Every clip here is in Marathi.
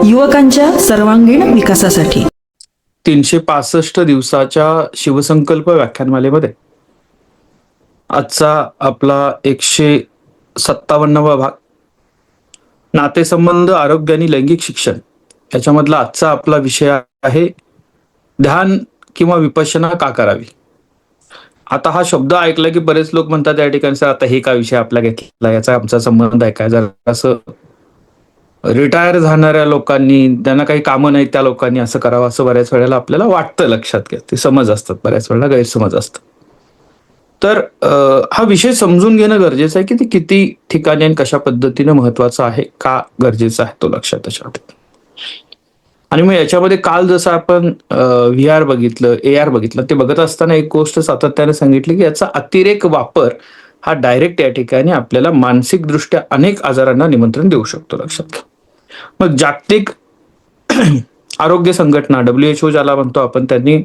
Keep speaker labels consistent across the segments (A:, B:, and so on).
A: युवकांच्या सर्वांगीण विकासासाठी
B: 365 दिवसाच्या शिवसंकल्प व्याख्यानमालेमध्ये आजचा आपला 157वा भाग नातेसंबंध, आरोग्य आणि लैंगिक शिक्षण याच्यामधला आजचा आपला विषय आहे ध्यान किंवा विपश्यना का करावी. आता हा शब्द ऐकला की बरेच लोक म्हणतात या ठिकाणी सर आता हे का विषय आपला घेतला, याचा आमचा संबंध आहे काय. जर असं रिटायर झाणाऱ्या लोकांनी, त्यांना काही कामं नाही त्या लोकांनी असं करावं असं बऱ्याच वेळेला आपल्याला वाटतं. लक्षात घ्या, ते समज असतात, बऱ्याच वेळेला गैरसमज असतात. तर हा विषय समजून घेणं गरजेचं आहे की ते किती ठिकाणी आणि कशा पद्धतीने महत्वाचं आहे, का गरजेचं आहे तो लक्षात त्याच्यामध्ये. आणि मग याच्यामध्ये काल जसं आपण VR बघितलं, AR बघितलं, ते बघत असताना एक गोष्ट सातत्याने सांगितली की याचा अतिरेक वापर हा डायरेक्ट या ठिकाणी आपल्याला मानसिक दृष्ट्या अनेक आजारांना निमंत्रण देऊ शकतो. लक्षात घ्या. मग जागतिक आरोग्य संघटना WHO ज्याला म्हणतो आपण, त्यांनी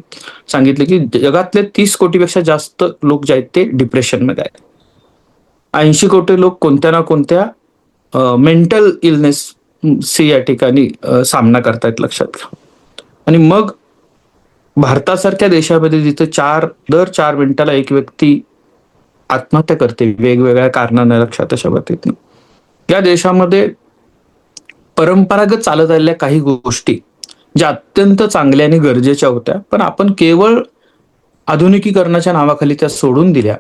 B: सांगितले की जगातले 30 कोटीपेक्षा जास्त लोक जे आहेत ते डिप्रेशन मध्ये आहेत. 80 कोटी लोक कोणत्या ना कोणत्या मेंटल इलनेस सी या ठिकाणी सामना करतायत. लक्षात घ्या. आणि मग भारतासारख्या देशामध्ये जिथं दर 4 मिनिटाला एक व्यक्ती आत्महत्या करते वेगवेगळ्या कारणाने, लक्षात अशा पद्धतीने या देशामध्ये परंपरागत चालत आलेल्या काही गोष्टी ज्या अत्यंत चांगल्या आणि गरजेच्या होत्या, पण आपण केवळ आधुनिकीकरणाच्या नावाखाली त्या सोडून दिल्या.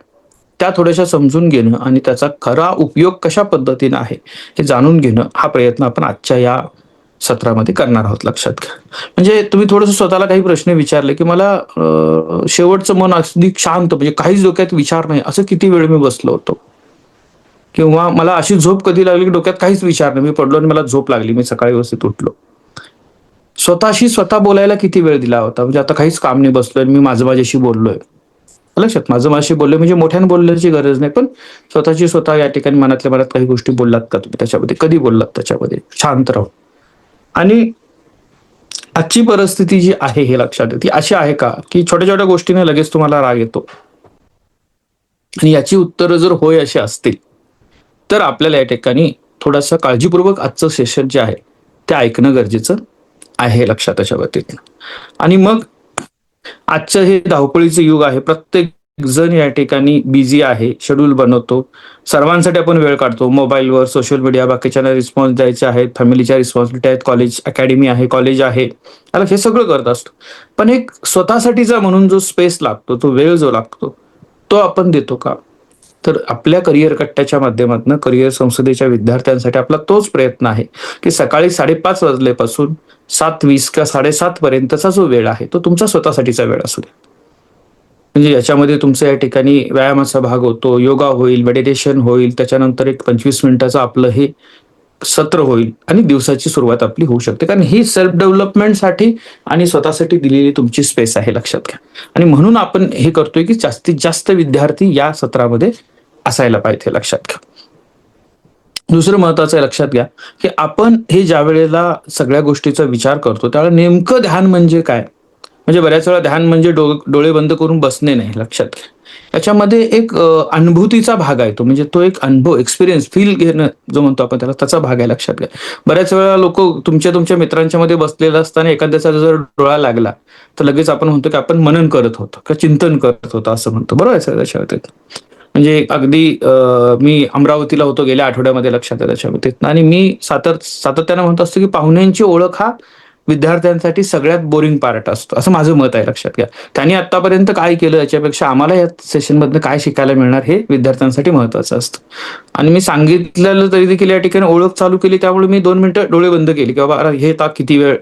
B: त्या थोड्याशा समजून घेणं आणि त्याचा खरा उपयोग कशा पद्धतीने आहे हे जाणून घेणं, हा प्रयत्न आपण आजच्या या सत्रामध्ये करणार आहोत. लक्षात घ्या. म्हणजे तुम्ही थोडंसं स्वतःला काही प्रश्न विचारले की मला शेवटचं मन अगदी शांत, म्हणजे काहीच डोक्यात विचार नाही, असं किती वेळ मी बसलो होतो, किंवा मला अशी झोप कधी लागली की डोक्यात काहीच विचार नाही, मी पडलो आणि मला झोप लागली, मी सकाळी व्यवस्थित उठलो. स्वतःशी स्वतः बोलायला किती वेळ दिला होता, म्हणजे आता काहीच काम नाही, बसलोय मी माझ्याशी बोललोय. लक्षात, माझ्याशी बोललोय म्हणजे मोठ्याने बोलण्याची गरज नाही, पण स्वतःची स्वतः या ठिकाणी मनातल्या मनात काही गोष्टी बोललात का तुम्ही त्याच्यामध्ये, कधी बोललात त्याच्यामध्ये शांत राहून. आणि आजची परिस्थिती जी आहे हे लक्षात ती अशी आहे का की छोट्या छोट्या गोष्टीने लगेच तुम्हाला राग येतो. आणि याची उत्तरं जर होय अशी असतील तर आपल्याला या ठिकाणी थोडंसं काळजीपूर्वक आजचं सेशन जे आहे ते ऐकणं गरजेचं आहे. लक्षात अशा पद्धतीने. आणि मग आजचं हे धावपळीचं युग आहे, प्रत्येक जण या ठिकाणी बिझी आहे, शेड्यूल बनवतो, सर्वांसाठी आपण वेळ काढतो, मोबाईलवर, सोशल मीडिया, बाकीच्यांना रिस्पॉन्स द्यायचे आहेत, फॅमिलीच्या रिस्पॉन्सिबिलिटी आहेत, कॉलेज अकॅडमी आहे, कॉलेज आहे, आता हे सगळं करत असतो. पण एक स्वतःसाठीचा म्हणून जो स्पेस लागतो, तो वेळ जो लागतो, तो आपण देतो का? तर आपल्या करिअर कट्ट्याच्या माध्यमातून करिअर संसदेच्या विद्यार्थ्यांसाठी आपला तोच प्रयत्न आहे की सकाळी 5:30 वाजल्यापासून 7:20 किंवा 7:30 पर्यंतचा जो वेळ आहे तो तुमचा स्वतःसाठीचा वेळ असू दे. म्हणजे याच्यामध्ये तुमचं या ठिकाणी व्यायामाचा भाग होतो, योगा होईल, मेडिटेशन होईल, त्याच्यानंतर एक 25 मिनिटाचं आपलं हे सत्र होईल आणि दिवसाची सुरुवात आपली होऊ शकते, कारण ही सेल्फ डेव्हलपमेंटसाठी आणि स्वतःसाठी दिलेली तुमची स्पेस आहे. लक्षात घ्या. आणि म्हणून आपण हे करतोय की जास्तीत जास्त विद्यार्थी या सत्रामध्ये असायला पाहिजे. लक्षात घ्या. दुसरं महत्वाचं आहे, लक्षात घ्या की आपण हे ज्या वेळेला सगळ्या गोष्टीचा विचार करतो त्यावेळेला नेमकं ध्यान म्हणजे काय, म्हणजे बऱ्याच वेळा ध्यान म्हणजे डोळे बंद करून बसणे नाही. लक्षात घ्या. याच्यामध्ये एक अनुभूतीचा भाग आहे, तो म्हणजे तो एक अनुभव, एक्सपिरियन्स, फील घेणं जो म्हणतो आपण त्याला, त्याचा भाग आहे. लक्षात घ्या. बऱ्याच वेळा लोक तुमच्या मित्रांच्या मध्ये बसलेलं असताना एखाद्याचा जर डोळा लागला तर लगेच आपण म्हणतो की आपण मनन करत होतो किंवा चिंतन करत होतो असं म्हणतो. बरोबर आहे त्याच्यावर. म्हणजे अगदी मी अमरावतीला होतो गेल्या आठवड्यामध्ये. लक्षात आहे त्याच्यामध्ये. आणि मी सातत्यानं म्हणत असतो की पाहुण्यांची ओळख हा विद्यार्थ्यांसाठी सगळ्यात बोरिंग पार्ट असतो, असं माझं मत आहे. लक्षात घ्या. त्यांनी आतापर्यंत काय केलं याच्यापेक्षा आम्हाला या सेशन मधनं काय शिकायला मिळणार हे विद्यार्थ्यांसाठी महत्वाचं असतं. आणि मी सांगितलेलं तरी देखील या ठिकाणी ओळख चालू केली, त्यामुळे मी 2 मिनिटं डोळे बंद केले की बाबा हे ताक किती वेळ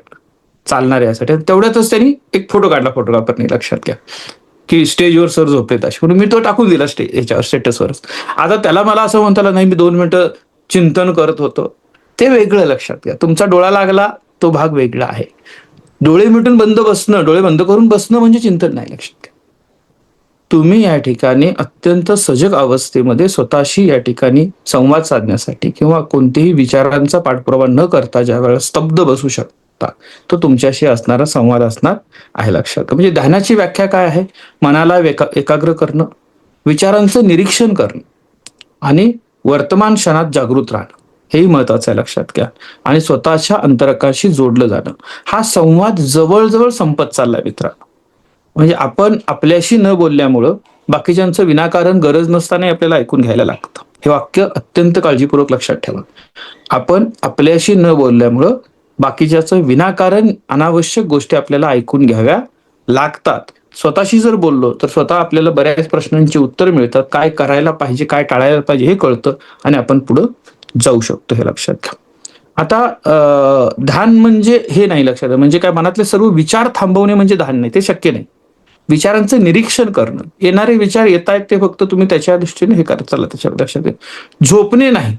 B: चालणार आहे यासाठी. तेवढ्यातच त्यांनी एक फोटो काढला फोटोग्राफरने. लक्षात घ्या की स्टेजवर सर झोपलेत असे, म्हणून मी तो टाकून दिला याच्यावर स्टेटसवर. आता त्याला मला असं म्हणता नाही मी 2 मिनिटं चिंतन करत होतो, ते वेगळं. लक्षात घ्या. तुमचा डोळा लागला तो भाग वेगळा आहे. डोळे मिटून बंद बसणं, डोळे बंद करून बसणं म्हणजे चिंतन नाही. लक्षात घ्या. तुम्ही या ठिकाणी अत्यंत सजग अवस्थेमध्ये स्वतःशी या ठिकाणी संवाद साधण्यासाठी किंवा कोणतेही विचारांचा पाठपुरावा न करता ज्या वेळेला स्तब्ध बसू शकता, तो तुमच्याशी असणारा संवाद असणार आहे. लक्षात. म्हणजे ध्यानाची व्याख्या काय आहे? मनाला एकाग्र करणं, विचारांचं निरीक्षण करणं आणि वर्तमान क्षणात जागृत राहणं. हेही महत्वाचं आहे, लक्षात घ्या. आणि स्वतःच्या अंतरंगाशी जोडलं जाणं, हा संवाद जवळजवळ संपत चाललाय मित्रांनो. म्हणजे आपण आपल्याशी न बोलल्यामुळं बाकीच्यांचं विनाकारण गरज नसताना आपल्याला ऐकून घ्यायला लागतं. हे वाक्य अत्यंत काळजीपूर्वक लक्षात ठेवा. आपण आपल्याशी न बोलल्यामुळं बाकीच्याचं विनाकारण अनावश्यक गोष्टी आपल्याला ऐकून घ्याव्या लागतात. स्वतःशी जर बोललो तर स्वतः आपल्याला बऱ्याच प्रश्नांची उत्तर मिळतात. काय करायला पाहिजे, काय टाळायला पाहिजे हे कळतं आणि आपण पुढं जाऊ शकतो, हे लक्षात घ्या. आता ध्यान म्हणजे हे नाही लक्षात, म्हणजे काय मनातले सर्व विचार थांबवणे म्हणजे ध्यान नाही, ते शक्य नाही. विचारांचं निरीक्षण करणं, येणारे विचार येत आहेत ते फक्त तुम्ही त्याच्या दृष्टीने हे करत चालला, त्याच्या लक्षात घ्या. झोपणे नाही,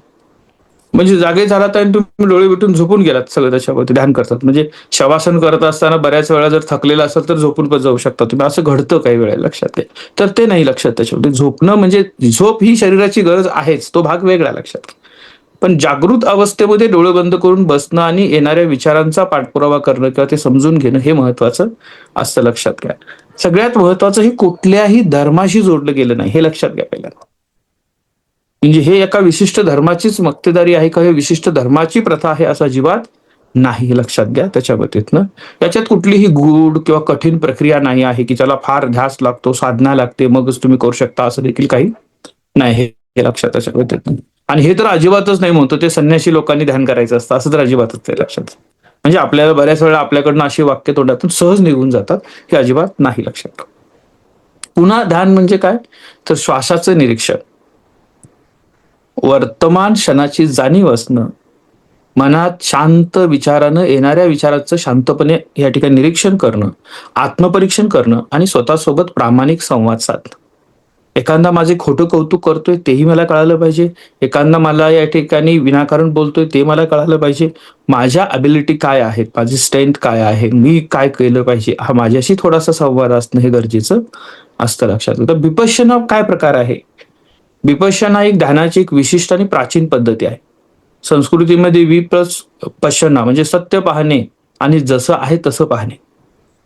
B: म्हणजे जागे झालात आणि तुम्ही डोळे मिटून झोपून गेलात सगळं त्याच्यावरती ध्यान करतात. म्हणजे शवासन करत असताना बऱ्याच वेळा जर थकलेला असेल तर झोपून पण जाऊ शकता तुम्ही, असं घडतं काही वेळेला, लक्षात घ्या. तर ते नाही लक्षात त्याच्यावरती. झोपणं म्हणजे झोप ही शरीराची गरज आहेच, तो भाग वेगळा, लक्षात घ्या. पण जागृत अवस्थेमध्ये डोळे बंद करून बसणं आणि येणाऱ्या विचारांचा पाठपुरावा करणं किंवा ते समजून घेणं हे महत्वाचं असतं, लक्षात घ्या. सगळ्यात महत्वाचं हे कुठल्याही धर्माशी जोडलं गेलं नाही, हे लक्षात घ्या पहिल्यांदा. म्हणजे हे एका विशिष्ट धर्माचीच मक्तेदारी आहे का, हे विशिष्ट धर्माची प्रथा आहे असं अजिबात नाही, हे लक्षात घ्या. त्याच्या बाबतीतनं याच्यात कुठलीही गूढ किंवा कठीण प्रक्रिया नाही आहे की त्याला फार ध्यास लागतो, साधना लागते, मगच तुम्ही करू शकता, असं देखील काही नाही, हे लक्षात त्याच्या बाबतीतनं. आणि हे तर अजिबातच नाही म्हणतो ते संन्यासी लोकांनी ध्यान करायचं असतं, असं तर अजिबातच नाही, लक्षात. म्हणजे आपल्याला बऱ्याच वेळा आपल्याकडनं अशी वाक्य तोंडातून सहज निघून जातात, हे अजिबात नाही, लक्षात ठेवा. पुन्हा ध्यान म्हणजे काय, तर श्वासाचं निरीक्षण, वर्तमान क्षणाची जाणीव असणं, मनात शांत विचारानं येणाऱ्या विचाराचं शांतपणे या ठिकाणी निरीक्षण करणं, आत्मपरीक्षण करणं आणि स्वतःसोबत प्रामाणिक संवाद साधणं. एखादा माझे खोटं कौतुक करतोय तेही मला कळालं पाहिजे, एखादा मला या ठिकाणी विनाकारण बोलतोय ते मला कळालं पाहिजे, माझ्या अबिलिटी काय आहेत, माझी स्ट्रेंथ काय आहे, मी काय केलं पाहिजे, हा माझ्याशी थोडासा संवाद असणं हे गरजेचं असतं, लक्षात. तर विपश्यना काय प्रकार आहे, विपश्यना एक ध्यानाची एक विशिष्ट आणि प्राचीन पद्धती आहे. संस्कृतीमध्ये विप्लस पश्यना म्हणजे सत्य पाहणे आणि जसं आहे तसं पाहणे,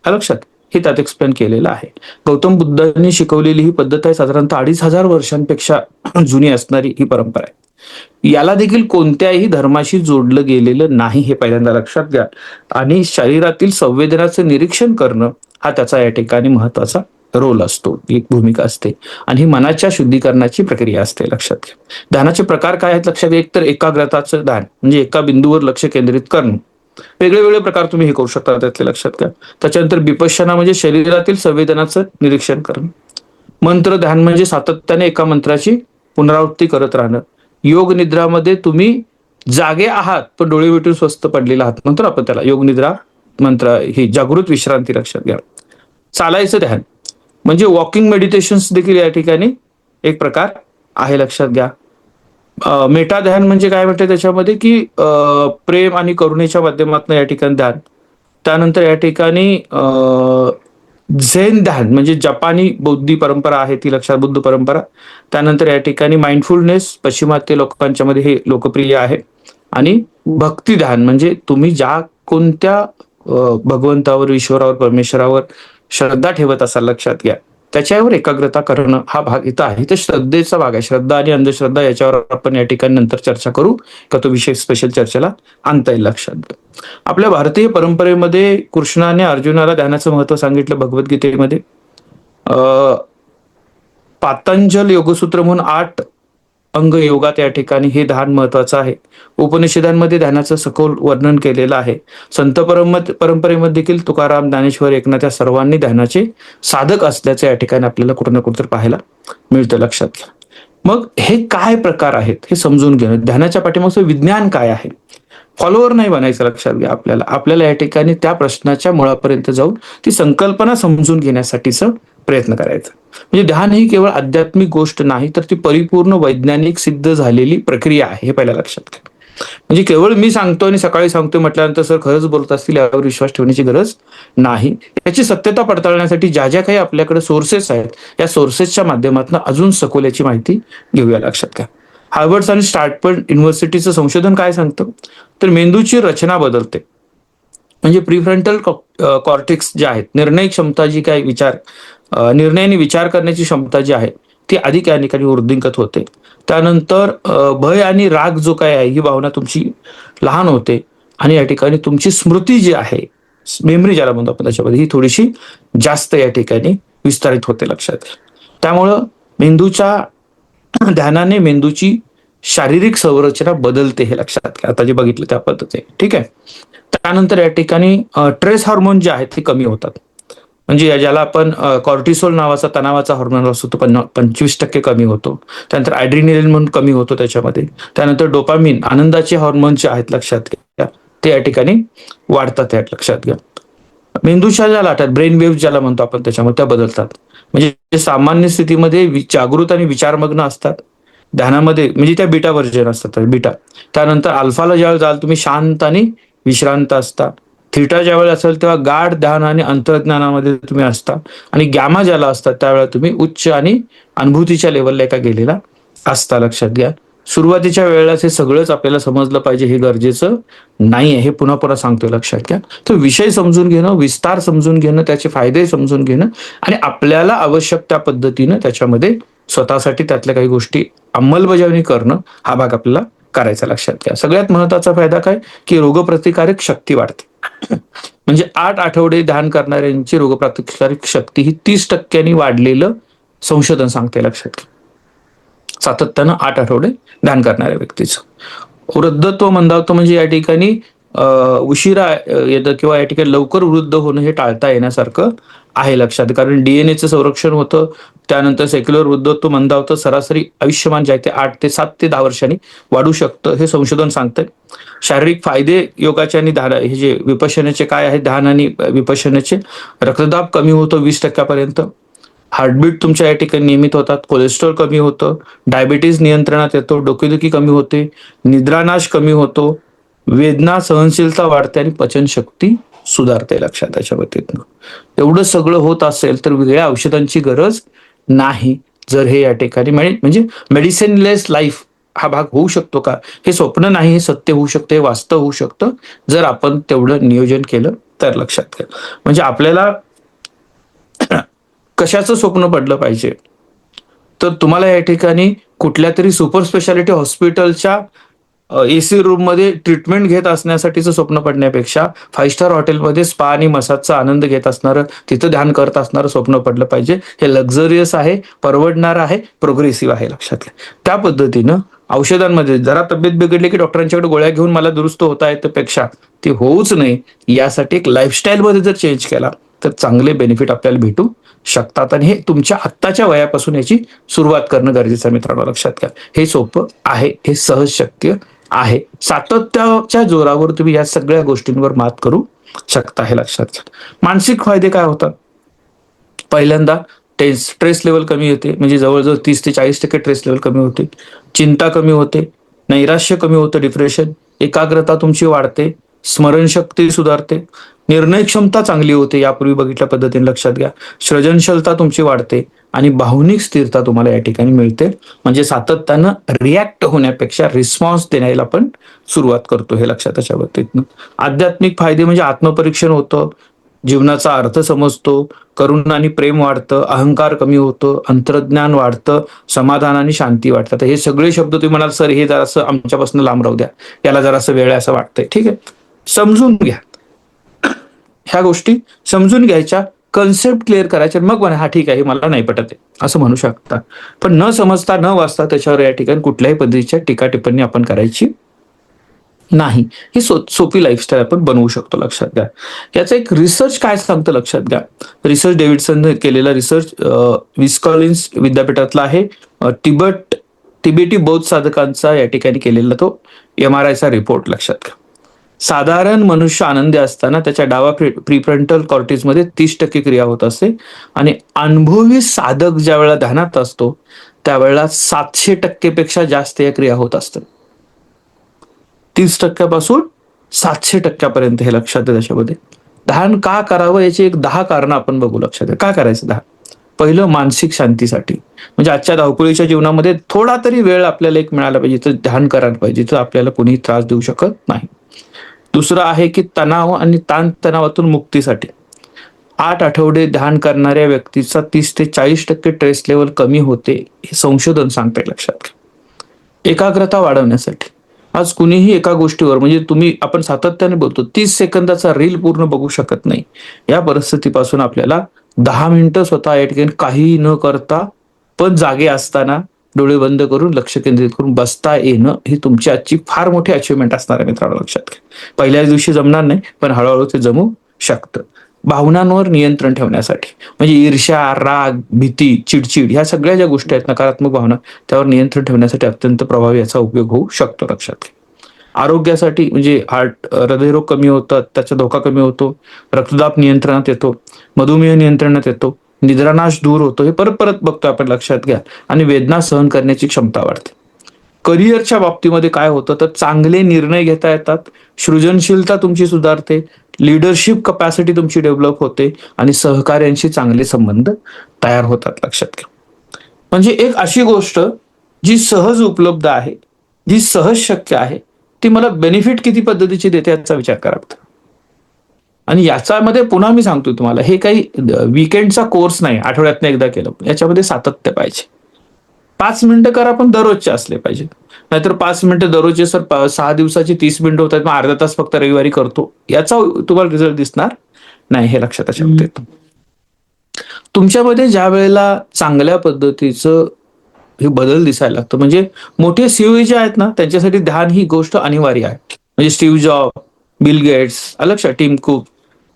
B: हा लक्षात, हे त्यात एक्सप्लेन केलेलं आहे. गौतम बुद्धांनी शिकवलेली ही पद्धत आहे, साधारणतः 2500 वर्षांपेक्षा जुनी असणारी ही परंपरा आहे. याला देखील कोणत्याही धर्माशी जोडलं गेलेलं नाही, हे पहिल्यांदा लक्षात घ्या. आणि शरीरातील संवेदनाचं निरीक्षण करणं हा त्याचा या ठिकाणी महत्वाचा रोल असतो, एक भूमिका असते. आणि ही मनाच्या शुद्धीकरणाची प्रक्रिया असते, लक्षात घ्या. ध्यानाचे प्रकार काय आहेत लक्षात घ्या. एक तर एकाग्रताचं ध्यान म्हणजे एका बिंदूवर लक्ष केंद्रित करणं, वेगळे वेगळे प्रकार तुम्ही हे करू शकता त्यातले, लक्षात घ्या. त्याच्यानंतर विपश्यना म्हणजे शरीरातील संवेदनाचं निरीक्षण करणं. मंत्र ध्यान म्हणजे सातत्याने एका मंत्राची पुनरावृत्ती करत राहणं. योग निद्रामध्ये तुम्ही जागे आहात पण डोळे मिटून स्वस्थ पडलेला आहात, म्हणतो आपण त्याला योग निद्रा मंत्र, ही जागृत विश्रांती, लक्षात घ्या. चालायचं ध्यान म्हणजे वॉकिंग मेडिटेशन्स देखील या ठिकाणी एक प्रकार आहे, लक्षात घ्या. मेटा ध्यान म्हणजे काय म्हणते त्याच्यामध्ये की प्रेम आणि करुणेच्या माध्यमातून या ठिकाणी ध्यान. त्यानंतर या ठिकाणी झेन ध्यान म्हणजे जपानी बौद्धी परंपरा आहे ती, लक्षात, बुद्ध परंपरा. त्यानंतर या ठिकाणी माइंडफुलनेस पाश्चिमात्य लोकांच्या मध्ये हे लोकप्रिय आहे. आणि भक्ती ध्यान म्हणजे तुम्ही ज्या कोणत्या भगवंतावर, ईश्वरावर, परमेश्वरावर श्रद्धा ठेवत असाल, लक्षात घ्या, त्याच्यावर एकाग्रता करणं हा भाग इथं आहे. तर श्रद्धेचा भाग आहे. श्रद्धा आणि अंधश्रद्धा याच्यावर आपण या ठिकाणी नंतर चर्चा करू का, तो विषय स्पेशल चर्चेला आणता येईल, लक्षात घ्या. आपल्या भारतीय परंपरेमध्ये कृष्णाने अर्जुनाला ध्यानाचं महत्व सांगितलं भगवद्गीतेमध्ये. पातंजल योगसूत्र म्हणून 8 अंग योगात या ठिकाणी हे ध्यान महत्वाचं आहे. उपनिषदांमध्ये ध्यानाचं सखोल वर्णन केलेलं आहे. संत परंपरेमध्ये देखील तुकाराम, ज्ञानेश्वर, एकनाथ या सर्वांनी ध्यानाचे साधक असल्याचं या ठिकाणी आपल्याला कुठं ना कुठं पाहायला मिळतं, लक्षात घ्या. मग हे काय प्रकार आहेत हे समजून घेणं, ध्यानाच्या पाठीमागचं विज्ञान काय आहे, फॉलोअर नाही बनायचं, लक्षात घ्या. आपल्याला या ठिकाणी त्या प्रश्नाच्या मुळापर्यंत जाऊन ती संकल्पना समजून घेण्यासाठीचा प्रयत्न करायचा. म्हणजे ध्यान ही केवळ आध्यात्मिक गोष्ट नाही, तर ती परिपूर्ण वैज्ञानिक सिद्ध झालेली प्रक्रिया आहे, हे पहिल्या लक्षात घ्या. म्हणजे केवळ मी सांगतो आणि सकाळी सांगतोय म्हटल्यानंतर सर खरंच बोलत असतील यावर विश्वास ठेवण्याची गरज नाही. याची सत्यता पडताळण्यासाठी ज्या ज्या काही आपल्याकडे सोर्सेस आहेत, या सोर्सेसच्या माध्यमातून अजून सखोल याची माहिती घेऊया, लक्षात घ्या. हार्वर्ड आणि स्टॅनफोर्ड युनिव्हर्सिटीचं संशोधन काय सांगतं, तर मेंदूची रचना बदलते. म्हणजे प्रीफ्रंटल कॉर्टेक्स जे आहेत, निर्णय क्षमता जी काय, निर्णयाने विचार करण्याची क्षमता जी आहे ती अधिक या ठिकाणी वृद्धिंगत होते. त्यानंतर भय आणि राग जो काय आहे ही भावना तुमची लहान होते आणि या ठिकाणी तुमची स्मृती जी आहे, मेमरी ज्याला म्हणतो आपण त्याच्यामध्ये, ही थोडीशी जास्त या ठिकाणी विस्तारित होते लक्षात घ्या. त्यामुळं मेंदूच्या ध्यानाने मेंदूची शारीरिक संरचना बदलते हे लक्षात घ्या. आता जे बघितलं त्या पद्धतीने, ठीक आहे. त्यानंतर या ठिकाणी ट्रेस हार्मोन जे आहेत ते कमी होतात. म्हणजे ज्याला आपण कॉर्टिसोल नावाचा तणावाचा हार्मोन असतो तो 25% कमी होतो. त्यानंतर ॲड्रिनलिन म्हणून कमी होतो त्याच्यामध्ये. त्यानंतर डोपामिन आनंदाचे हार्मोन जे आहेत लक्षात घ्या ते या ठिकाणी वाढतात, यात लक्षात घ्या. मेंदूच्या ज्या लाटा ब्रेन वेव्ह ज्याला म्हणतो आपण त्याच्यामध्ये त्या बदलतात. म्हणजे सामान्य स्थितीमध्ये जागृत आणि विचारमग्न असतात. ध्यानामध्ये म्हणजे त्या बीटा व्हर्जन असतात बीटा. त्यानंतर अल्फाला ज्यावेळेस जाल तुम्ही शांत आणि विश्रांत असता. थीटा ज्यावेळेस असेल तेव्हा गाढ ध्यान आणि अंतर्ज्ञानामध्ये तुम्ही असता. आणि गॅमा ज्याला असतात त्यावेळेला तुम्ही उच्च आणि अनुभूतीच्या लेवलला एका गेलेला असता, लक्षात घ्या. सुरुवातीच्या वेळेला हे सगळंच आपल्याला समजलं पाहिजे हे गरजेचं नाहीये, हे पुन्हा पुन्हा सांगतोय लक्षात घ्या. तर विषय समजून घेणं, विस्तार समजून घेणं, त्याचे फायदे समजून घेणं आणि आपल्याला आवश्यक त्या पद्धतीनं त्याच्यामध्ये स्वतःसाठी त्यातल्या काही गोष्टी अंमलबजावणी करणं हा भाग आपल्याला करायचा, लक्षात घ्या. सगळ्यात महत्वाचा फायदा काय की रोगप्रतिकारक शक्ती वाढते. म्हणजे 8 आठवडे ध्यान करणाऱ्यांची रोगप्रतिकारक शक्ती ही 30% वाढलेलं संशोधन सांगते, लक्षात घ्या. सातत्यानं 8 आठवडे ध्यान करणाऱ्या व्यक्तीचं. वृद्धत्व मंदावतं म्हणजे या ठिकाणी उशिरा येतं किंवा या ठिकाणी लवकर वृद्ध होणं हे टाळता येण्यासारखं आहे, लक्षात. कारण डीएनएचं संरक्षण होतं. त्यानंतर सेक्युलर वृद्धत्व मंदावतं. सरासरी आयुष्यमान जे आहे ते 8 ते 7 ते 10 वर्षांनी वाढू शकतं, हे संशोधन सांगतंय. शारीरिक फायदे योगाचे आणि ध्यान हे जे विपश्यनाचे काय आहे, ध्यान आणि विपश्यनाचे, रक्तदाब कमी होतो 20% हार्टबीट तुमच्या या ठिकाणी नियमित होतात, कोलेस्ट्रॉल कमी होतं, डायबिटीज नियंत्रणात येतो, डोकेदुखी कमी होते, निद्रानाश कमी होतो, वेदना सहनशीलता वाढते आणि पचनशक्ती सुधारते, लक्षात. त्याच्या बाबतीत एवढं सगळं होत असेल तर वेगळ्या औषधांची गरज नाही. जर हे या ठिकाणी म्हणजे मेडिसिनलेस लाईफ हा भाग होऊ शकतो का, हे स्वप्न नाही, हे सत्य होऊ शकतं, हे वास्तव होऊ शकतं जर आपण तेवढं नियोजन केलं तर, लक्षात घ्या. म्हणजे आपल्याला कशाचं स्वप्न पडलं पाहिजे तर तुम्हाला या ठिकाणी कुठल्या तरी सुपर स्पेशालिटी हॉस्पिटलच्या एसी रूम मध्ये ट्रीटमेंट घेत असण्यासाठीचं स्वप्न पडण्यापेक्षा 5 स्टार हॉटेलमध्ये स्पा आणि मसाजचा आनंद घेत असणारं, तिथं ध्यान करत असणारं स्वप्न पडलं पाहिजे. हे लक्झरियस आहे, परवडणार आहे, प्रोग्रेसिव्ह आहे, लक्षात घ्या. त्या पद्धतीनं औषधांमध्ये जरा तब्येत बिघडली की डॉक्टरांच्याकडे गोळ्या घेऊन मला दुरुस्त होता येतं पेक्षा ते होऊच नाही यासाठी एक लाईफस्टाईल मध्ये जर चेंज केला तर चांगले बेनिफिट आपल्याला भेटू शकतात. आणि हे तुमच्या आत्ताच्या वयापासून याची सुरुवात करणं गरजेचं आहे मित्रांनो, लक्षात घ्या. हे सोपं आहे, हे सहज शक्य आहे. सातत्याच्या जोरावर तुम्ही या सगळ्या गोष्टींवर मात करू शकता, हे लक्षात घ्या. मानसिक फायदे काय होतात? पहिल्यांदा स्ट्रेस लेवल कमी होते, म्हणजे जवळजवळ 30 ते 40% स्ट्रेस लेवल कमी होते. चिंता कमी होते, नैराश्य कमी होतं, डिप्रेशन, एकाग्रता तुमची वाढते, स्मरणशक्ती सुधारते, निर्णय क्षमता चांगली होते, यापूर्वी बघितल्या पद्धतीने, लक्षात घ्या. सृजनशीलता तुमची वाढते आणि भावनिक स्थिरता तुम्हाला या ठिकाणी मिळते. म्हणजे सातत्यानं रिॲक्ट होण्यापेक्षा रिस्पॉन्स देण्याला आपण सुरुवात करतो, हे लक्षात. त्याच्या बाबतीत आध्यात्मिक फायदे म्हणजे आत्मपरीक्षण होतं, जीवनाचा अर्थ समजतो, करुणा आणि प्रेम वाढतं, अहंकार कमी होतं, अंतर्ज्ञान वाढतं, समाधान आणि शांती वाढतं. तर हे सगळे शब्द तुम्ही म्हणाल सर हे जरासं आमच्यापासून लांब राहू द्या, याला जरासं वेळ आहे असं वाटतंय, ठीक आहे. समजून घ्या, ह्या गोष्टी समजून घ्यायच्या, कन्सेप्ट क्लिअर करायचे, मग म्हणा हा ठीक आहे मला नाही पटत आहे असं म्हणू शकता. पण न समजता न वाचता त्याच्यावर या ठिकाणी कुठल्याही पद्धतीच्या टीका टिप्पणी आपण करायची नाही. ही सोपी लाईफस्टाईल आपण बनवू शकतो, लक्षात घ्या. याचा एक रिसर्च काय सांगतं लक्षात घ्या. रिसर्च डेव्हिडसन केलेला रिसर्च विस्कॉन्सिन विद्यापीठातला आहे. तिबेटी बौद्ध साधकांचा या ठिकाणी केलेला तो MRI चा रिपोर्ट, लक्षात घ्या. साधारण मनुष्य आनंदी असताना त्याच्या डावा प्रीफ्रंटल कॉर्टेक्समध्ये 30% क्रिया होत असते आणि अनुभवी साधक ज्या वेळेला ध्यानात असतो त्यावेळेला 700% पेक्षा जास्त या क्रिया होत असतात. 30% पासून 700% हे लक्षात आहे. त्याच्यामध्ये ध्यान का करावं याची एक 10 कारणं आपण बघू, लक्षात आहे. का करायचं ध्यान? पहिलं मानसिक शांतीसाठी, म्हणजे आजच्या धावपळीच्या जीवनामध्ये थोडा तरी वेळ आपल्याला एक मिळाला पाहिजे तर ध्यान करायला पाहिजे, तर आपल्याला कोणी त्रास देऊ शकत नाही. दुसरं आहे की तणाव आणि ताणतणावातून मुक्तीसाठी 8 आठवडे ध्यान करणाऱ्या व्यक्तीचा 30 ते 40% स्ट्रेस लेवल कमी होते, हे संशोधन सांगतंय, लक्षात घ्या. एकाग्रता वाढवण्यासाठी आज कुणीही एका गोष्टीवर म्हणजे आपण सातत्याने बोलतो 30 सेकंदाचा रील पूर्ण बघू शकत नाही. या परिस्थितीपासून आपल्याला 10 मिनिटं स्वतः या ठिकाणी काहीही न करता पण जागे असताना डोळे बंद करून लक्ष केंद्रित करून बसता येणं ही तुमची आजची फार मोठी अचिव्हमेंट असणार आहे मित्रांनो, लक्षात घ्या. पहिल्याच दिवशी जमणार नाही, पण हळूहळू ते जमू शकतं. भावनांवर नियंत्रण ठेवण्यासाठी म्हणजे ईर्ष्या, राग, भीती, चिडचिड ह्या सगळ्या ज्या गोष्टी आहेत, नकारात्मक भावना, त्यावर नियंत्रण ठेवण्यासाठी अत्यंत प्रभावी याचा उपयोग होऊ शकतो, लक्षात घ्या. आरोग्यासाठी म्हणजे हृदयरोग कमी होतात, त्याचा धोका कमी होतो, रक्तदाब नियंत्रणात येतो, मधुमेह नियंत्रणात येतो, निद्रानाश दूर होतो, हे परत परत बघतो आपण, लक्षात घ्या. आणि वेदना सहन करण्याची क्षमता वाढते. करिअरच्या बाबतीमध्ये काय होतं तर चांगले निर्णय घेता येतात, सृजनशीलता तुमची सुधारते, लिडरशिप कपॅसिटी तुमची डेव्हलप होते आणि सहकार्यांशी चांगले संबंध तयार होतात, लक्षात घ्या. म्हणजे एक अशी गोष्ट जी सहज उपलब्ध आहे, जी सहज शक्य आहे, ती मला बेनिफिट किती पद्धतीची देते याचा विचार करा. आणि याच्यामध्ये पुन्हा मी सांगतो तुम्हाला, हे काही वीकेंडचा कोर्स नाही, आठवड्यातनं एकदा केलं, याच्यामध्ये सातत्य पाहिजे. 5 मिनिटं करा पण दररोजचे असले पाहिजे. नाहीतर 5 मिनिटं दररोजचे सर 6 दिवसाची 30 मिनिटं होतात, मग अर्धा तास फक्त रविवारी करतो, याचा तुम्हाला रिझल्ट दिसणार नाही, हे लक्षात ठेवा. तुमच्यामध्ये ज्या वेळेला चांगल्या पद्धतीचं हे बदल दिसायला लागतो, म्हणजे मोठे सीईओ जे आहेत ना, त्यांच्यासाठी ध्यान ही गोष्ट अनिवार्य आहे. म्हणजे स्टीव्ह जॉब, बिल गेट्स, लक्षात, टिम कुक,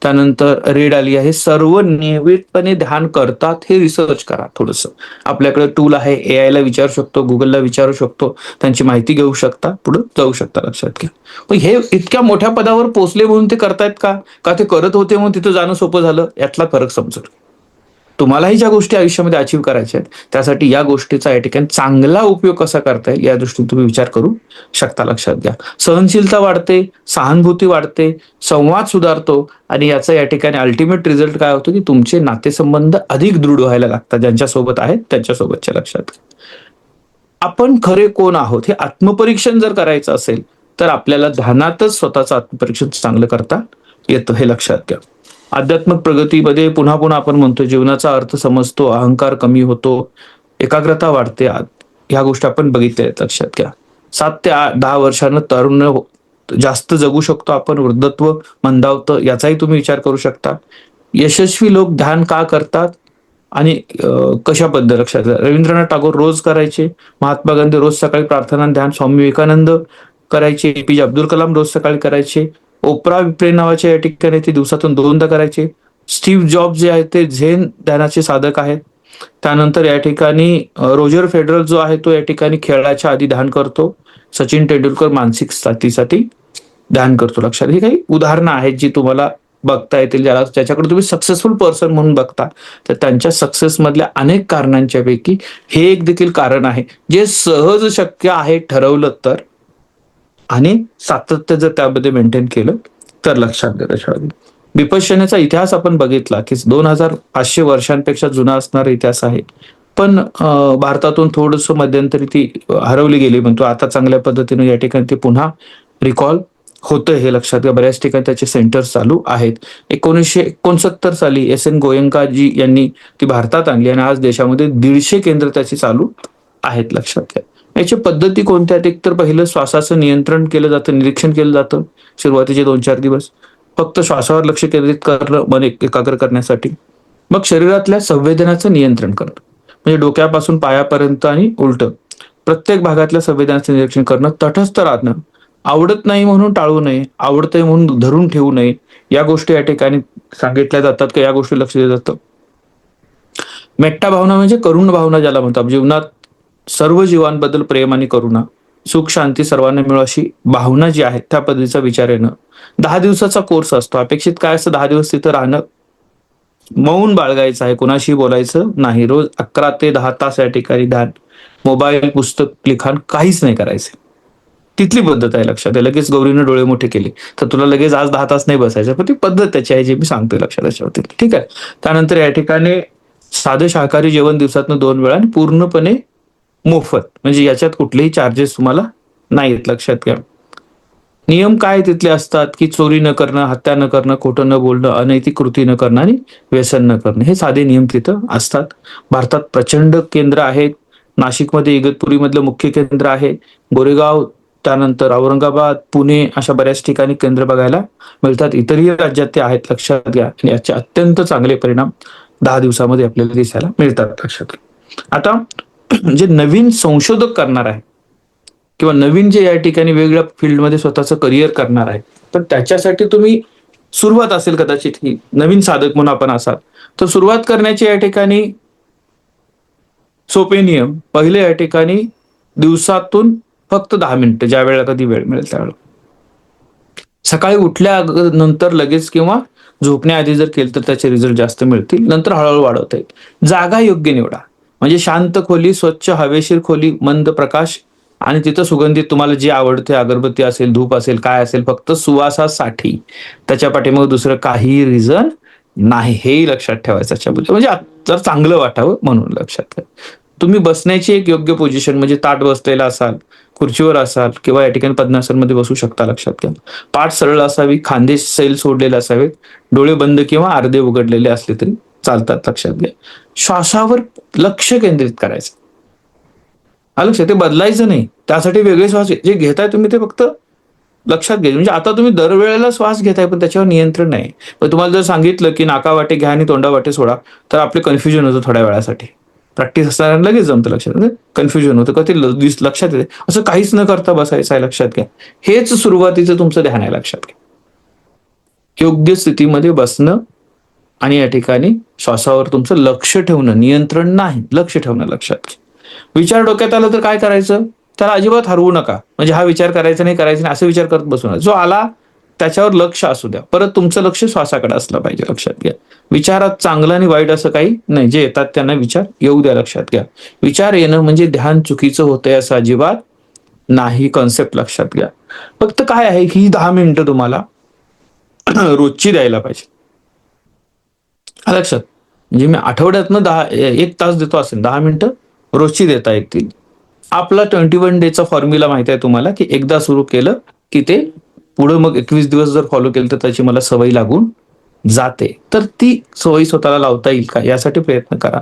B: त्यानंतर रे डालिया, हे सर्व नियमितपणे ध्यान करतात. हे रिसर्च करा थोडंसं. आपल्याकडे टूल आहे, AI ला विचारू शकतो, गुगलला विचारू शकतो, त्यांची माहिती घेऊ शकता, पुढे जाऊ शकता, लक्षात घ्या. पण हे इतक्या मोठ्या पदावर पोहोचले म्हणून ते करतायत का ते करत होते म्हणून तिथं जाणं सोपं झालं, यातला फरक समजून. तुम्हालाही ज्या गोष्टी आयुष्यामध्ये अचीव्ह करायच्या आहेत, त्यासाठी या गोष्टीचा या ठिकाणी चांगला उपयोग कसा करता येईल या दृष्टीने तुम्ही विचार करू शकता, लक्षात घ्या. सहनशीलता वाढते, सहानुभूती वाढते, संवाद सुधारतो आणि याचा या ठिकाणी अल्टिमेट रिझल्ट काय होतो की तुमचे नातेसंबंध अधिक दृढ व्हायला लागतात, ज्यांच्यासोबत आहेत त्यांच्यासोबतच्या, लक्षात घ्या. आपण खरे कोण आहोत हे आत्मपरीक्षण जर करायचं असेल तर आपल्याला ध्यानातच स्वतःचं आत्मपरीक्षण चांगलं करता येतं, हे लक्षात घ्या. आध्यात्मिक प्रगतीमध्ये पुन्हा पुन्हा आपण म्हणतो जीवनाचा अर्थ समजतो, अहंकार कमी होतो, एकाग्रता वाढते, ह्या गोष्टी आपण बघितल्या आहेत, लक्षात घ्या. 7 ते 10 वर्षांना तारुण्य जास्त जगू शकतो आपण, वृद्धत्व मंदावतं, याचाही तुम्ही विचार करू शकता. यशस्वी लोक ध्यान का करतात आणि कशा पद्धती, लक्षात घ्या. रवींद्रनाथ टागोर रोज करायचे, महात्मा गांधी रोज सकाळी प्रार्थना ध्यान, स्वामी विवेकानंद करायचे, APJ अब्दुल कलाम रोज सकाळी करायचे, ओप्रा विप्रे नावाचे या ठिकाणी ते दिवसातून 2दा करायचे, स्टीव्ह जॉब जे आहेत ते झेन ध्यानाचे साधक आहेत. त्यानंतर या ठिकाणी रोजर फेडरल जो आहे तो या ठिकाणी खेळाच्या आधी ध्यान करतो, सचिन तेंडुलकर मानसिक स्थितीसाठी ध्यान करतो, लक्षात. ही काही उदाहरणं आहेत जी तुम्हाला बघता येतील, ज्याच्याकडे तुम्ही सक्सेसफुल पर्सन म्हणून बघता, तर त्यांच्या सक्सेस मधल्या अनेक कारणांच्या पैकी हे एक देखील कारण आहे जे सहज शक्य आहे ठरवलं तर, आणि सातत्य जर त्यामध्ये मेंटेन केलं तर, लक्षात घ्या. विपश्यनेचा इतिहास आपण बघितला की 2500 वर्षांपेक्षा जुना असणारा इतिहास आहे, पण भारतातून थोडंसं मध्यंतरी ती हरवली गेली म्हणतो. आता चांगल्या पद्धतीने या ठिकाणी ती पुन्हा रिकॉल होतं, हे लक्षात घ्या. बऱ्याच ठिकाणी त्याचे सेंटर्स चालू आहेत. 1969 साली SN गोयंकाजी यांनी ती भारतात आणली आणि आज देशामध्ये 150 केंद्र त्याची चालू आहेत, लक्षात घ्या. याची पद्धती कोणत्या, एक तर पहिलं श्वासाचं नियंत्रण केलं जातं, निरीक्षण केलं जातं सुरुवातीचे 2-4 दिवस, फक्त श्वासावर लक्ष केंद्रित करणं, मन एकाग्र करण्यासाठी. मग शरीरातल्या संवेदनाचं नियंत्रण करणं, म्हणजे डोक्यापासून पायापर्यंत आणि उलट प्रत्येक भागातल्या संवेदनाचं निरीक्षण करणं, तटस्थ राहणं, आवडत नाही म्हणून टाळू नये, आवडतंय म्हणून धरून ठेवू नये, या गोष्टी या ठिकाणी सांगितल्या जातात का या गोष्टी लक्ष दिलं जातं. मेट्टा भावना म्हणजे करुण भावना ज्याला म्हणतात, जीवनात सर्व जीवांबद्दल प्रेम आणि करुणा, सुख शांती सर्वांना मिळो अशी भावना जी आहे त्या पद्धतीचा विचार येणं. 10 दिवसाचा कोर्स असतो, अपेक्षित काय असतं, 10 दिवस तिथं राहणं, मौन बाळगायचं आहे, कोणाशी बोलायचं नाही, रोज 11 ते 10 तास या ठिकाणी ध्यान, मोबाईल, पुस्तक, लिखाण काहीच नाही करायचं, तिथली पद्धत आहे, लक्षात आहे. लगेच गौरीनं डोळे मोठे केले तर तुला लगेच आज 10 तास नाही बसायचं, पण ती पद्धत त्याची आहे जे मी सांगतोय, लक्षात त्याच्यावरती, ठीक आहे. त्यानंतर या ठिकाणी साधं शाकाहारी जेवण दिवसातनं 2 वेळा आणि पूर्णपणे मोफत, म्हणजे याच्यात कुठलेही चार्जेस तुम्हाला नाहीत, लक्षात घ्या. नियम काय तिथले असतात की चोरी न करणं, हत्या न करणं, खोटं न बोलणं, अनैतिक कृती न करणं आणि व्यसन न करणं, हे साधे नियम तिथं असतात. भारतात प्रचंड केंद्र आहेत, नाशिकमध्ये इगतपुरी मधलं मुख्य केंद्र आहे. गोरेगाव, त्यानंतर औरंगाबाद, पुणे अशा बऱ्याच ठिकाणी केंद्र बघायला मिळतात. इतरही राज्यात ते आहेत, लक्षात घ्या. आणि याचे अत्यंत चांगले परिणाम 10 दिवसामध्ये आपल्याला दिसायला मिळतात, लक्षात घ्या. आता जे नवीन संशोधक करणार आहे किंवा नवीन जे या ठिकाणी वेगवेगळ्या फील्डमध्ये स्वतःचं करिअर करणार आहे, तर त्याच्यासाठी तुम्ही सुरुवात असेल कदाचित ही नवीन साधक म्हणून आपण असाल, तर सुरुवात करण्याची या ठिकाणी सोपे नियम. पहिले या ठिकाणी दिवसातून फक्त 10 मिनिटं, ज्या वेळेला कधी वेळ मिळेल त्यावेळेला. सकाळी उठल्या नंतर लगेच किंवा झोपण्याआधी जर केलं तर त्याचे रिझल्ट जास्त मिळतील. नंतर हळूहळू वाढवता येईल. जागा योग्य निवडा, म्हणजे शांत खोली, स्वच्छ हवेशीर खोली, मंद प्रकाश आणि तिथं सुगंधित तुम्हाला जे आवडते, अगरबत्ती असेल, धूप असेल, काय असेल, फक्त सुवासासाठी. त्याच्या पाठीमागे दुसरं काही रिझन नाही, हेही लक्षात ठेवायचं त्याच्याबद्दल, म्हणजे जर चांगलं वाटावं म्हणून, लक्षात घ्या. तुम्ही बसण्याची एक योग्य पोझिशन, म्हणजे ताट बसलेला असाल, खुर्चीवर असाल किंवा या ठिकाणी पद्मासनमध्ये बसू शकता, लक्षात घ्या. पाठ सरळ असावी, खांदे सैल सोडलेले असावेत, डोळे बंद किंवा अर्धे उघडलेले असले तरी चालतात, लक्षात घ्या. श्वासावर लक्ष केंद्रित करायचं, लक्षात, ते बदलायचं नाही. त्यासाठी वेगळे श्वास जे घेताय तुम्ही ते फक्त लक्षात घ्यायचं. म्हणजे आता तुम्ही दरवेळेला श्वास घेताय पण त्याच्यावर नियंत्रण नाही. पण तुम्हाला जर सांगितलं की नाका वाटे घ्या आणि तोंडा वाटे सोडा, तर आपले कन्फ्युजन होतं थोड्या वेळासाठी. प्रॅक्टिस असणाऱ्यांना लगेच जमतं, लक्षात, कन्फ्युजन होतं, कधी लक्षात येते. असं काहीच न करता बसायचं आहे, लक्षात घ्या. हेच सुरुवातीचं तुमचं ध्यान आहे, लक्षात घ्या. योग्य स्थितीमध्ये बसणं आणि या ठिकाणी श्वासावर तुमचं लक्ष ठेवणं, नियंत्रण नाही, लक्ष ठेवणं, लक्षात घ्या. विचार डोक्यात आला तर काय करायचं, त्याला अजिबात हरवू नका. म्हणजे हा विचार करायचा नाही, करायचा नाही असं विचार करत बसू नका. जो आला त्याच्यावर लक्ष असू द्या. परत तुमचं लक्ष श्वासाकडे असलं पाहिजे, लक्षात घ्या. विचारात चांगलं आणि वाईट असं काही नाही, जे येतात त्यांना विचार येऊ द्या, लक्षात घ्या. विचार येणं म्हणजे ध्यान चुकीचं होतंय असं अजिबात नाही, कॉन्सेप्ट लक्षात घ्या. फक्त काय आहे, ही 10 मिनिटं तुम्हाला रोजची द्यायला पाहिजे, लक्षात. म्हणजे मी आठवड्यातनं 1 तास देतो असेल, 10 मिनिटं रोजची देता येतील. आपला 21 डेचा फॉर्म्युला माहिती आहे तुम्हाला, की एकदा सुरू केलं की ते पुढे मग 21 दिवस जर फॉलो केलं तर त्याची मला सवय लागून जाते. तर ती सवय स्वतःला लावता येईल का, यासाठी प्रयत्न करा.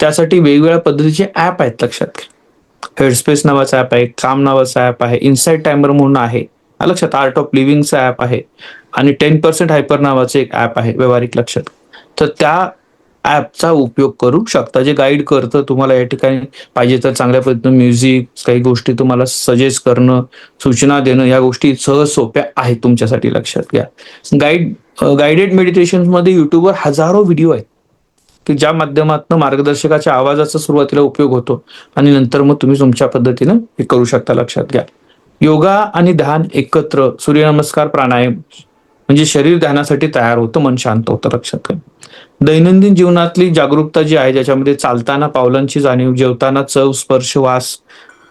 B: त्यासाठी वेगवेगळ्या पद्धतीचे ऍप आहेत, लक्षात घ्या. हेडस्पेस नावाचा ऍप आहे, काम नावाचा ऍप आहे, इनसाइट टायमर म्हणून आहे, लक्षात. आर्ट ऑफ लिव्हिंगचा ऍप आहे आणि 10% हायपर नावाचे एक ऍप आहे, व्यवहारिक, लक्षात. तर त्या ऍपचा उपयोग करू शकता, जे गाईड करतं तुम्हाला. या ठिकाणी पाहिजे तर चांगल्या पद्धतीनं म्युझिक, काही गोष्टी तुम्हाला सजेस्ट करणं, सूचना देणं, या गोष्टी सहज सोप्या आहेत तुमच्यासाठी, लक्षात घ्या. गाइडेड मेडिटेशन मध्ये युट्यूबवर हजारो व्हिडिओ आहेत, की ज्या माध्यमातून मार्गदर्शकाच्या आवाजाचा सुरुवातीला उपयोग होतो आणि नंतर मग तुम्ही तुमच्या पद्धतीनं हे करू शकता, लक्षात घ्या. योगा आणि ध्यान एकत्र, सूर्यनमस्कार, प्राणायाम, म्हणजे शरीर ध्यानासाठी तयार होतं, मन शांत होतं, लक्षात घ्या. दैनंदिन जीवनातली जागरूकता जी आहे, ज्याच्यामध्ये चालताना पावलांची जाणीव, जेवताना चव, स्पर्श, वास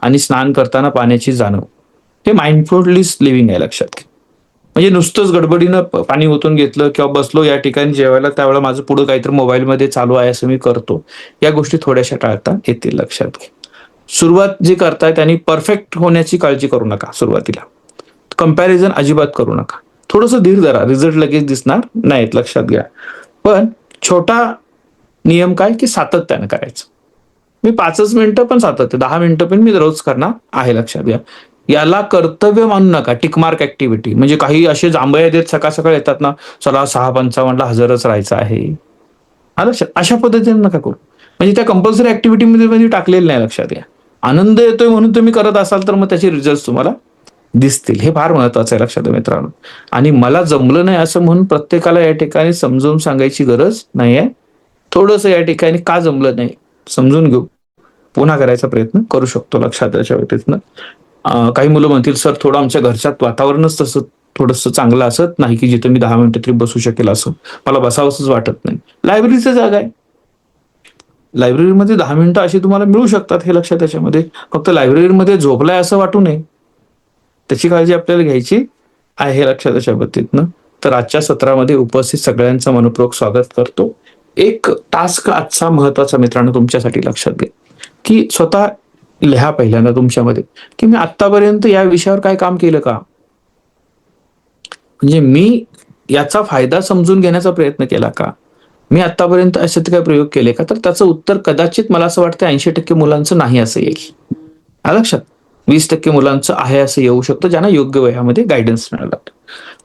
B: आणि स्नान करताना पाण्याची जाणीव, हे माइंडफुलनेस लिव्हिंग आहे, लक्षात घ्या. म्हणजे नुसतंच गडबडीनं पाणी ओतून घेतलं किंवा बसलो या ठिकाणी जेवायला, त्यावेळेला माझं पुढं काहीतरी मोबाईलमध्ये चालू आहे असं मी करतो, या गोष्टी थोड्याशा टाळता येतील, लक्षात घ्या. सुरुवात जी करताय त्यांनी परफेक्ट होण्याची काळजी करू नका. सुरुवातीला कंपॅरिझन अजिबात करू नका. थोडंसं धीर धरा, रिझल्ट लगेच दिसणार नाहीत, लक्षात घ्या. पण छोटा नियम काय, की सातत्यानं करायचं. मी 5 मिनिटं पण सातत्य, 10 मिनिटं पण मी रोज करणार आहे, लक्षात घ्या. याला कर्तव्य मानू नका, टिकमार्क ऍक्टिव्हिटी. म्हणजे काही असे जांभया देत सकाळ सकाळ येतात ना, चला 6:55 हजरच राहायचं आहे, लक्षात, अशा पद्धतीने नका करू. म्हणजे त्या कंपल्सरी ऍक्टिव्हिटीमध्ये टाकलेलं नाही, लक्षात घ्या. आनंद येतोय म्हणून तुम्ही करत असाल तर मग त्याचे रिझल्ट तुम्हाला दिसतील, हे फार महत्वाचं आहे, लक्षात, मित्रांनो. आणि मला जमलं नाही असं म्हणून प्रत्येकाला या ठिकाणी समजावून सांगायची गरज नाहीये. थोडंसं या ठिकाणी का जमलं नाही समजून घेऊ, पुन्हा करायचा प्रयत्न करू शकतो, लक्षात. त्याच्या व्यतिरिक्त काही मुलं म्हणतील, सर थोडं आमच्या घरच्यात वातावरणच तसं थोडंसं चांगलं असत नाही की जिथं मी 10 मिनिटं तरी बसू शकेल, असं मला बसावंसच वाटत नाही. लायब्ररीचं जागा आहे, लायब्ररीमध्ये 10 मिनिटं अशी तुम्हाला मिळू शकतात, हे लक्षात. त्याच्यामध्ये फक्त लायब्ररीमध्ये झोपलाय असं वाटू नये, त्याची काळजी आपल्याला घ्यायची आहे, हे लक्षात. त्याच्या पद्धतीनं तर आजच्या सत्रामध्ये उपस्थित सगळ्यांचं मनपूर्वक स्वागत करतो. एक टास्क आजचा महत्वाचा, मित्रांनो, तुमच्यासाठी, लक्षात घ्या, की स्वतः लिहा पहिल्यांदा तुमच्यामध्ये, की मी आतापर्यंत या विषयावर काय काम केलं का, म्हणजे मी याचा फायदा समजून घेण्याचा प्रयत्न केला का, मी आतापर्यंत असे काही प्रयोग केले का, तर त्याचं उत्तर कदाचित मला असं वाटतं 80% मुलांचं नाही असं येईल. आलं लक्षात? 20% मुलांचं आहे असं येऊ शकतं, ज्यांना योग्य वयामध्ये गायडन्स मिळाला.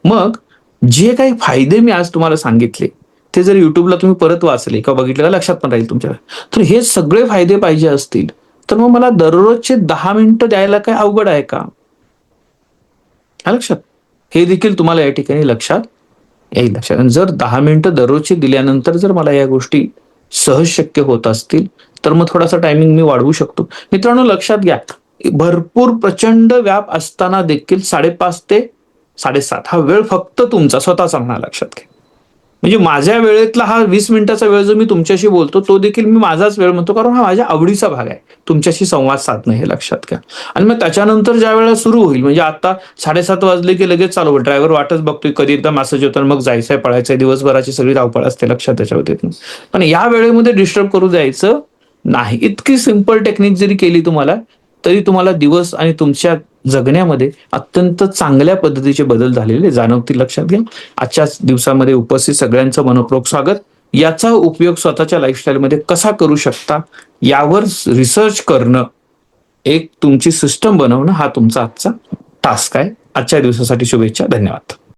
B: मग जे काही फायदे मी आज तुम्हाला सांगितले, ते जर युट्यूबला तुम्ही परत वाचले किंवा बघितलं का लक्षात पण राहील तुमच्या. तर हे सगळे फायदे पाहिजे असतील, तर मग मला दररोजचे 10 मिनिटं द्यायला काय अवघड आहे का? आलं लक्षात? हे देखील तुम्हाला या ठिकाणी लक्षात येईल. लक्षात, जर 10 मिनिटं दररोजची दिल्यानंतर जर मला या गोष्टी सहज शक्य होत असतील, तर मग थोडासा टायमिंग मी वाढवू शकतो. मित्रांनो लक्षात घ्या, भरपूर प्रचंड व्याप असताना देखील 5:30 ते 7:30 हा वेळ फक्त तुमचा स्वतःचा म्हणा. लक्षात घ्या, म्हणजे माझ्या वेळेतला हा 20 मिनिटाचा वेळ जो मी तुमच्याशी बोलतो, तो देखील मी माझाच वेळ म्हणतो, कारण हा माझ्या आवडीचा भाग आहे, तुमच्याशी संवाद साधणं, हे लक्षात घ्या. आणि मग त्याच्यानंतर ज्या वेळेला सुरू होईल, म्हणजे आता 7:30 वाजले की लगेच चालू होईल, ड्रायव्हर वाटच बघतोय कधी एकदा मेसेज होतो, मग जायचंय, पळायचंय, दिवसभराची सगळी धावपळ असते, लक्षात त्याच्यावर येत नाही. पण या वेळेमध्ये डिस्टर्ब करू द्यायचं नाही. इतकी सिंपल टेक्निक जरी केली तुम्हाला, तरी तुम्हाला दिवस आणि तुमच्या जगण्यामध्ये अत्यंत चांगल्या पद्धतीचे बदल झालेले जाणवतील. लक्षात घ्या. आजच्याच दिवसामध्ये उपस्थित सगळ्यांचं मनपूर्वक स्वागत. याचा उपयोग स्वतःच्या लाईफस्टाईलमध्ये कसा करू शकता यावर रिसर्च करणं, एक तुमची सिस्टम बनवणं, हा तुमचा आजचा टास्क आहे. आजच्या दिवसासाठी शुभेच्छा. धन्यवाद.